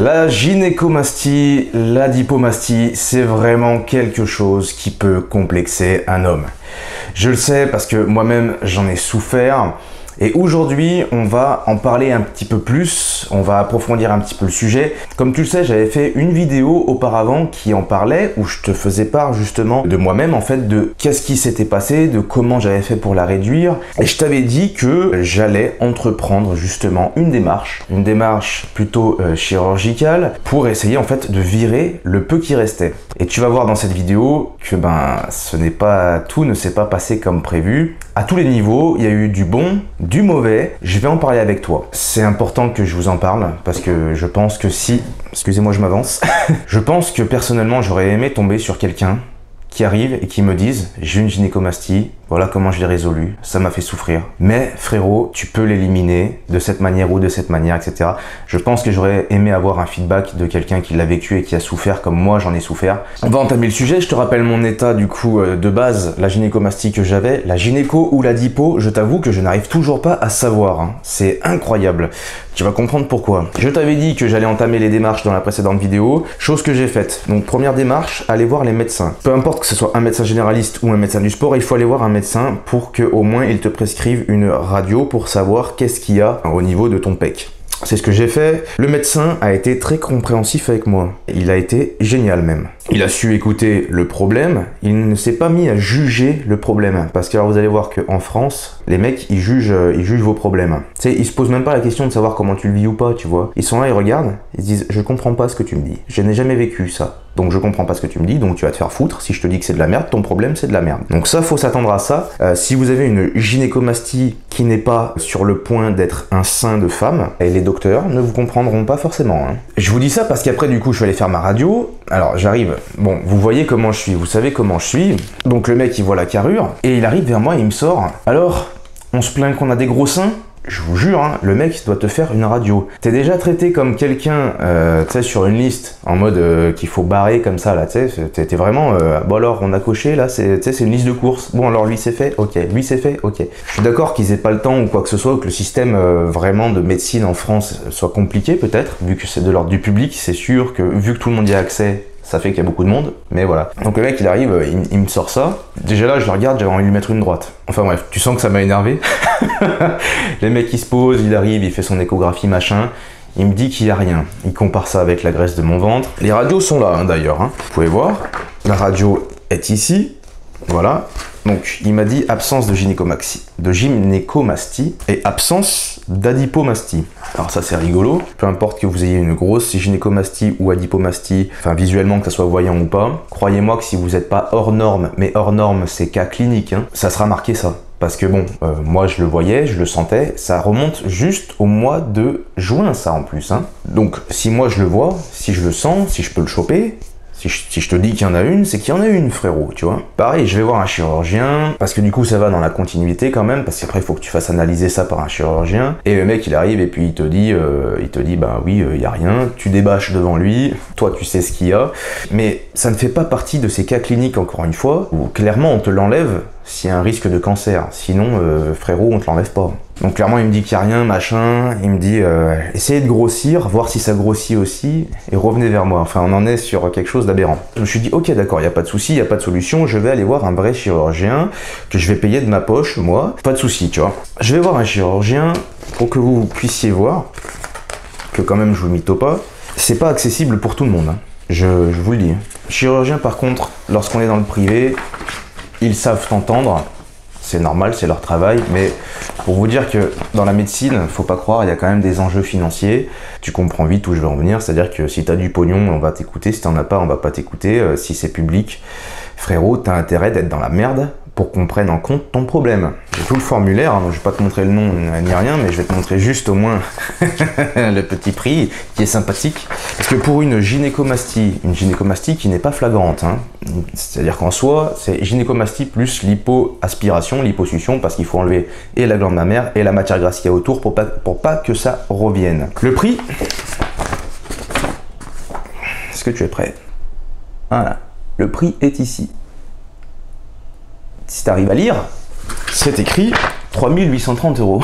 La gynécomastie, la lipomastie, c'est vraiment quelque chose qui peut complexer un homme. Je le sais parce que moi-même j'en ai souffert. Et aujourd'hui, on va en parler un petit peu plus, on va approfondir un petit peu le sujet. Comme tu le sais, j'avais fait une vidéo auparavant qui en parlait, où je te faisais part justement de moi-même, en fait, de qu'est-ce qui s'était passé, de comment j'avais fait pour la réduire. Et je t'avais dit que j'allais entreprendre justement une démarche plutôt chirurgicale, pour essayer en fait de virer le peu qui restait. Et tu vas voir dans cette vidéo que tout ne s'est pas passé comme prévu. À tous les niveaux, il y a eu du bon, du mauvais. Je vais en parler avec toi. C'est important que je vous en parle parce que je pense que excusez-moi, je m'avance. Je pense que personnellement, j'aurais aimé tomber sur quelqu'un qui arrive et qui me dise « j'ai une gynécomastie, voilà comment je l'ai résolue, ça m'a fait souffrir. Mais frérot, tu peux l'éliminer de cette manière ou de cette manière, etc. » Je pense que j'aurais aimé avoir un feedback de quelqu'un qui l'a vécu et qui a souffert comme moi j'en ai souffert. On va entamer le sujet, je te rappelle mon état du coup de base, la gynécomastie que j'avais, la gynéco ou la lipo, je t'avoue que je n'arrive toujours pas à savoir, hein. C'est incroyable. Tu vas comprendre pourquoi. Je t'avais dit que j'allais entamer les démarches dans la précédente vidéo, chose que j'ai faite. Donc première démarche, aller voir les médecins. Peu importe que ce soit un médecin généraliste ou un médecin du sport, il faut aller voir un médecin pour qu'au moins il te prescrive une radio pour savoir qu'est-ce qu'il y a au niveau de ton pec. C'est ce que j'ai fait. Le médecin a été très compréhensif avec moi. Il a été génial même. Il a su écouter le problème. Il ne s'est pas mis à juger le problème. Parce que alors vous allez voir qu'en France, les mecs, ils jugent vos problèmes. Tu sais, ils se posent même pas la question de savoir comment tu le vis ou pas, tu vois. Ils sont là, ils regardent, ils se disent, je comprends pas ce que tu me dis. Je n'ai jamais vécu ça. Donc je comprends pas ce que tu me dis, donc tu vas te faire foutre. Si je te dis que c'est de la merde, ton problème c'est de la merde. Donc ça, faut s'attendre à ça. Si vous avez une gynécomastie qui n'est pas sur le point d'être un sein de femme, et les docteurs ne vous comprendront pas forcément, hein. Je vous dis ça parce qu'après du coup je vais aller faire ma radio. Alors j'arrive, bon vous voyez comment je suis, vous savez comment je suis. Donc le mec il voit la carrure, et il arrive vers moi et il me sort. Alors, on se plaint qu'on a des gros seins? Je vous jure, hein, le mec doit te faire une radio. T'es déjà traité comme quelqu'un, tu sais, sur une liste, en mode qu'il faut barrer comme ça, là, tu sais, t'es vraiment, bon alors, on a coché, là, c'est une liste de courses. Bon alors, lui c'est fait, ok, lui c'est fait, ok. Je suis d'accord qu'ils aient pas le temps ou quoi que ce soit, ou que le système vraiment de médecine en France soit compliqué peut-être, vu que c'est de l'ordre du public, c'est sûr que, vu que tout le monde y a accès, ça fait qu'il y a beaucoup de monde, mais voilà. Donc le mec il arrive, il me sort ça. Déjà là je le regarde, j'avais envie de lui mettre une droite. Enfin bref, tu sens que ça m'a énervé. Le mec il se pose, il arrive, il fait son échographie machin. Il me dit qu'il n'y a rien. Il compare ça avec la graisse de mon ventre. Les radios sont là hein, d'ailleurs. Hein. Vous pouvez voir, la radio est ici. Voilà. Donc il m'a dit absence de gynécomastie et absence d'adipomastie. Alors ça c'est rigolo, peu importe que vous ayez une grosse gynécomastie ou adipomastie, enfin visuellement que ça soit voyant ou pas, croyez-moi que si vous n'êtes pas hors norme, mais hors norme c'est cas clinique, hein, ça sera marqué ça. Parce que bon, moi je le voyais, je le sentais, ça remonte juste au mois de juin ça en plus. Hein. Donc si moi je le vois, si je le sens, si je peux le choper, si je te dis qu'il y en a une, c'est qu'il y en a une, frérot, tu vois. Pareil, je vais voir un chirurgien, parce que du coup, ça va dans la continuité quand même, parce qu'après, il faut que tu fasses analyser ça par un chirurgien. Et le mec, il arrive, et puis il te dit, bah oui, il y a rien. Tu débâches devant lui, toi, tu sais ce qu'il y a. Mais ça ne fait pas partie de ces cas cliniques, encore une fois, où clairement, on te l'enlève s'il y a un risque de cancer. Sinon, frérot, on te l'enlève pas. Donc clairement, il me dit qu'il n'y a rien, machin. Il me dit, essayez de grossir, voir si ça grossit aussi, et revenez vers moi. Enfin, on en est sur quelque chose d'aberrant. Je me suis dit, ok, d'accord, il n'y a pas de souci, il n'y a pas de solution. Je vais aller voir un vrai chirurgien que je vais payer de ma poche, moi. Pas de souci, tu vois. Je vais voir un chirurgien pour que vous puissiez voir que quand même, je vous mytho pas. C'est pas accessible pour tout le monde. Hein. Je vous le dis. Chirurgien, par contre, lorsqu'on est dans le privé, ils savent t'entendre. C'est normal, c'est leur travail, mais pour vous dire que dans la médecine, faut pas croire, il y a quand même des enjeux financiers. Tu comprends vite où je veux en venir, c'est-à-dire que si tu as du pognon, on va t'écouter, si t'en as pas, on va pas t'écouter. Si c'est public, frérot, t'as intérêt d'être dans la merde pour qu'on prenne en compte ton problème. J'ai tout le formulaire, hein, donc je vais pas te montrer le nom ni rien, mais je vais te montrer juste au moins le petit prix qui est sympathique. Parce que pour une gynécomastie qui n'est pas flagrante, hein, c'est-à-dire qu'en soi, c'est gynécomastie plus lipoaspiration, liposuction, parce qu'il faut enlever et la glande mammaire et la matière grasse qu'il y a autour pour pas que ça revienne. Le prix, est-ce que tu es prêt? Voilà, le prix est ici. Si tu arrives à lire, c'est écrit 3830 €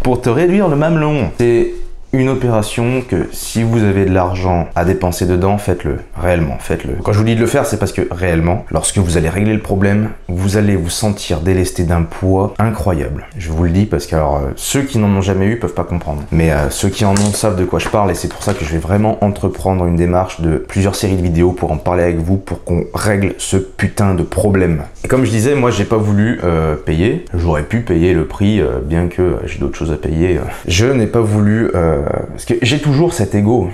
pour te réduire le mamelon. C'est une opération que si vous avez de l'argent à dépenser dedans, faites-le. Réellement, faites-le. Quand je vous dis de le faire, c'est parce que réellement, lorsque vous allez régler le problème, vous allez vous sentir délesté d'un poids incroyable. Je vous le dis parce que alors, ceux qui n'en ont jamais eu peuvent pas comprendre. Mais ceux qui en ont savent de quoi je parle et c'est pour ça que je vais vraiment entreprendre une démarche de plusieurs séries de vidéos pour en parler avec vous, pour qu'on règle ce putain de problème. Et comme je disais, moi j'ai pas voulu payer. J'aurais pu payer le prix, bien que j'ai d'autres choses à payer. Je n'ai pas voulu... parce que j'ai toujours cet ego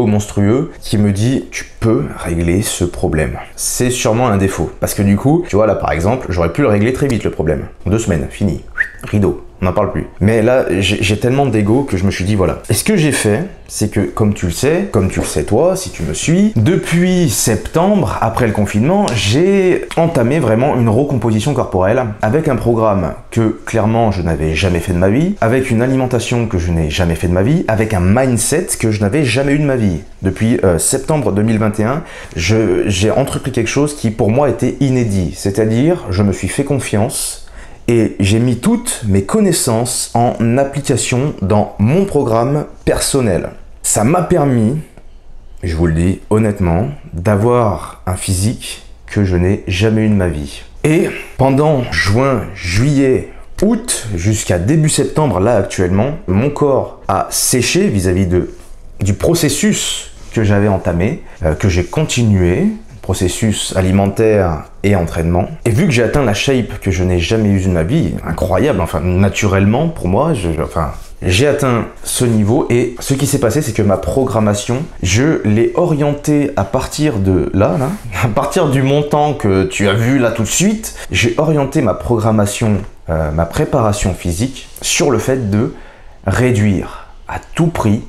monstrueux qui me dit tu peux régler ce problème. C'est sûrement un défaut. Parce que du coup, tu vois là par exemple, j'aurais pu le régler très vite le problème. 2 semaines, fini. Rideau. On n'en parle plus. Mais là, j'ai tellement d'ego que je me suis dit, voilà. Et ce que j'ai fait, c'est que, comme tu le sais toi, si tu me suis, depuis septembre, après le confinement, j'ai entamé vraiment une recomposition corporelle avec un programme que, clairement, je n'avais jamais fait de ma vie, avec une alimentation que je n'ai jamais fait de ma vie, avec un mindset que je n'avais jamais eu de ma vie. Depuis septembre 2021, j'ai entrepris quelque chose qui, pour moi, était inédit. C'est-à-dire, je me suis fait confiance et j'ai mis toutes mes connaissances en application dans mon programme personnel. Ça m'a permis, je vous le dis honnêtement, d'avoir un physique que je n'ai jamais eu de ma vie. Et pendant juin, juillet, août, jusqu'à début septembre, là actuellement, mon corps a séché vis-à-vis du processus que j'avais entamé, que j'ai continué, processus alimentaire et entraînement. Et vu que j'ai atteint la shape que je n'ai jamais eue de ma vie, incroyable, enfin naturellement pour moi, j'ai atteint ce niveau et ce qui s'est passé, c'est que ma programmation, je l'ai orientée à partir de là, à partir du montant que tu as vu là tout de suite, j'ai orienté ma programmation, ma préparation physique sur le fait de réduire à tout prix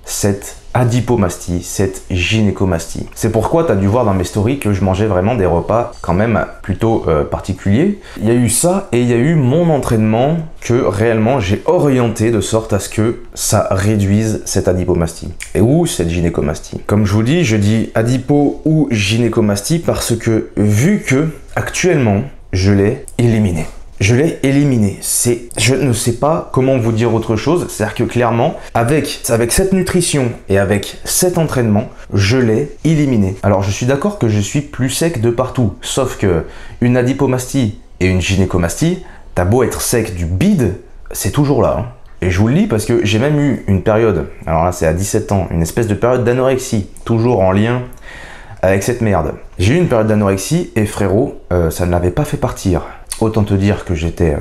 cette adipomastie, cette gynécomastie. C'est pourquoi tu as dû voir dans mes stories que je mangeais vraiment des repas quand même plutôt particuliers. Il y a eu ça et il y a eu mon entraînement que réellement j'ai orienté de sorte à ce que ça réduise cette adipomastie. Et où cette gynécomastie. Comme je vous dis, je dis adipo ou gynécomastie parce que vu que actuellement je l'ai éliminé. Je l'ai éliminé. Je ne sais pas comment vous dire autre chose. C'est-à-dire que clairement, avec cette nutrition et avec cet entraînement, je l'ai éliminé. Alors je suis d'accord que je suis plus sec de partout. Sauf que une adipomastie et une gynécomastie, t'as beau être sec du bide, c'est toujours là. Et je vous le dis parce que j'ai même eu une période, alors là c'est à 17 ans, une espèce de période d'anorexie, toujours en lien avec cette merde. J'ai eu une période d'anorexie et frérot, ça ne l'avait pas fait partir. Autant te dire que j'étais...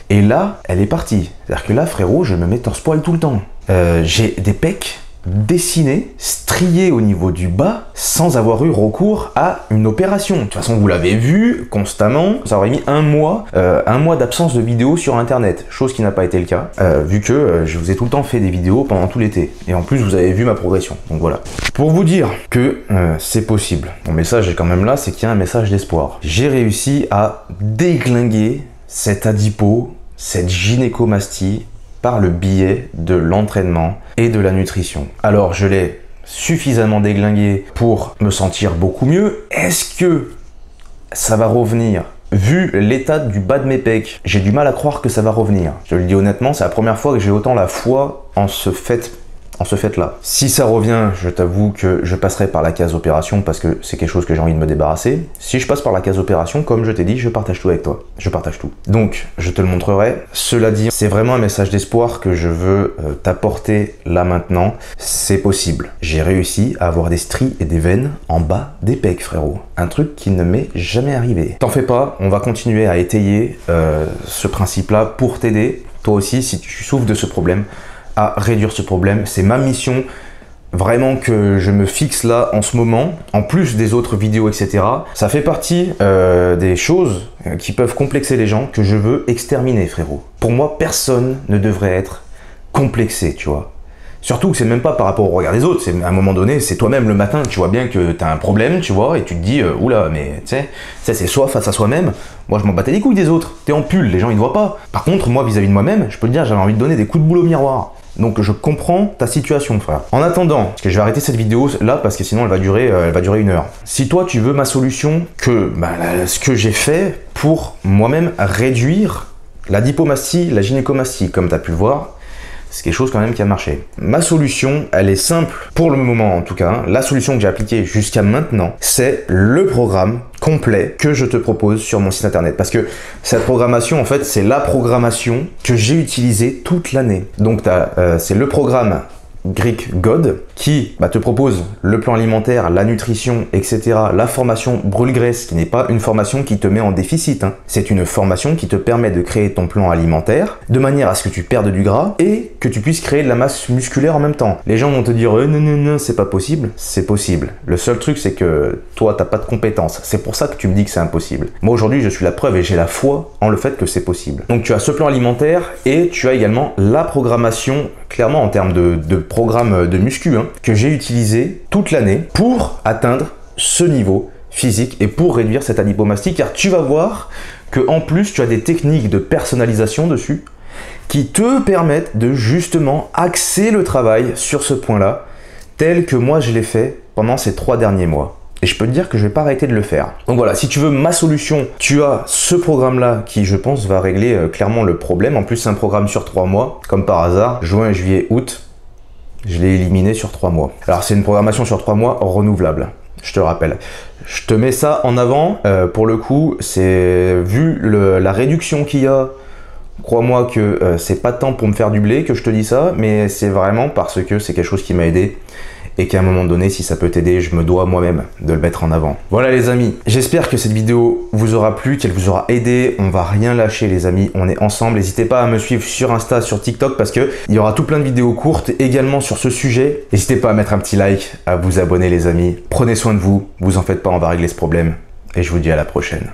Et là, elle est partie. C'est-à-dire que là, frérot, je me mets torse-poil tout le temps. J'ai des pecs dessinés, striés au niveau du bas, sans avoir eu recours à une opération. De toute façon, vous l'avez vu constamment. Ça aurait mis un mois d'absence de vidéos sur Internet. Chose qui n'a pas été le cas, vu que je vous ai tout le temps fait des vidéos pendant tout l'été. Et en plus, vous avez vu ma progression. Donc voilà. Pour vous dire que c'est possible. Mon message est quand même là, c'est qu'il y a un message d'espoir. J'ai réussi à déglinguer cette adipo, cette gynécomastie, par le biais de l'entraînement et de la nutrition. Alors je l'ai suffisamment déglingué pour me sentir beaucoup mieux. Est-ce que ça va revenir? Vu l'état du bas de mes pecs, j'ai du mal à croire que ça va revenir. Je le dis honnêtement, c'est la première fois que j'ai autant la foi en ce fait-là. Si ça revient, je t'avoue que je passerai par la case opération parce que c'est quelque chose que j'ai envie de me débarrasser. Si je passe par la case opération, comme je t'ai dit, je partage tout avec toi. Je partage tout. Donc, je te le montrerai. Cela dit, c'est vraiment un message d'espoir que je veux t'apporter là maintenant. C'est possible. J'ai réussi à avoir des stries et des veines en bas des pecs, frérot. Un truc qui ne m'est jamais arrivé. T'en fais pas, on va continuer à étayer ce principe-là pour t'aider, toi aussi, si tu souffres de ce problème, à réduire ce problème. C'est ma mission vraiment que je me fixe là en ce moment, en plus des autres vidéos, etc. Ça fait partie des choses qui peuvent complexer les gens que je veux exterminer, frérot. Pour moi, personne ne devrait être complexé, tu vois. Surtout que c'est même pas par rapport au regard des autres, c'est à un moment donné, c'est toi-même le matin, tu vois bien que t'as un problème, tu vois, et tu te dis, oula, mais tu sais, c'est soi face à soi-même. Moi, je m'en battais les couilles des autres. T'es en pull, les gens ils te voient pas. Par contre, moi, vis-à-vis de moi-même, je peux te dire, j'avais envie de donner des coups de boule au miroir. Donc je comprends ta situation, frère. En attendant, parce que je vais arrêter cette vidéo là parce que sinon elle va durer 1 heure. Si toi tu veux ma solution, ce que j'ai fait pour moi-même réduire la dipomastie, la gynécomastie, comme tu as pu le voir, c'est quelque chose quand même qui a marché. Ma solution, elle est simple pour le moment en tout cas. La solution que j'ai appliquée jusqu'à maintenant, c'est le programme complet que je te propose sur mon site internet. Parce que cette programmation, en fait, c'est la programmation que j'ai utilisée toute l'année. Donc, c'est le programme Greek God qui te propose le plan alimentaire, la nutrition, etc. La formation brûle-graisse qui n'est pas une formation qui te met en déficit. Hein. C'est une formation qui te permet de créer ton plan alimentaire de manière à ce que tu perdes du gras et que tu puisses créer de la masse musculaire en même temps. Les gens vont te dire non, non, non, c'est pas possible. C'est possible. Le seul truc, c'est que toi, t'as pas de compétences. C'est pour ça que tu me dis que c'est impossible. Moi, aujourd'hui, je suis la preuve et j'ai la foi en le fait que c'est possible. Donc, tu as ce plan alimentaire et tu as également la programmation, clairement en termes de programme de muscu, hein, que j'ai utilisé toute l'année pour atteindre ce niveau physique et pour réduire cette adipomastie, car tu vas voir que en plus tu as des techniques de personnalisation dessus qui te permettent de justement axer le travail sur ce point-là, tel que moi je l'ai fait pendant ces 3 derniers mois. Et je peux te dire que je vais pas arrêter de le faire. Donc voilà, si tu veux ma solution, tu as ce programme-là qui, je pense, va régler clairement le problème. En plus, c'est un programme sur 3 mois, comme par hasard, juin, juillet, août. Je l'ai éliminé sur 3 mois. Alors, c'est une programmation sur 3 mois renouvelable, je te rappelle. Je te mets ça en avant. Pour le coup, c'est vu la réduction qu'il y a, crois-moi que c'est pas tant pour me faire du blé que je te dis ça, mais c'est vraiment parce que c'est quelque chose qui m'a aidé et qu'à un moment donné, si ça peut t'aider, je me dois moi-même de le mettre en avant. Voilà les amis, j'espère que cette vidéo vous aura plu, qu'elle vous aura aidé. On va rien lâcher les amis, on est ensemble. N'hésitez pas à me suivre sur Insta, sur TikTok, parce que il y aura tout plein de vidéos courtes également sur ce sujet. N'hésitez pas à mettre un petit like, à vous abonner les amis. Prenez soin de vous, vous en faites pas, on va régler ce problème. Et je vous dis à la prochaine.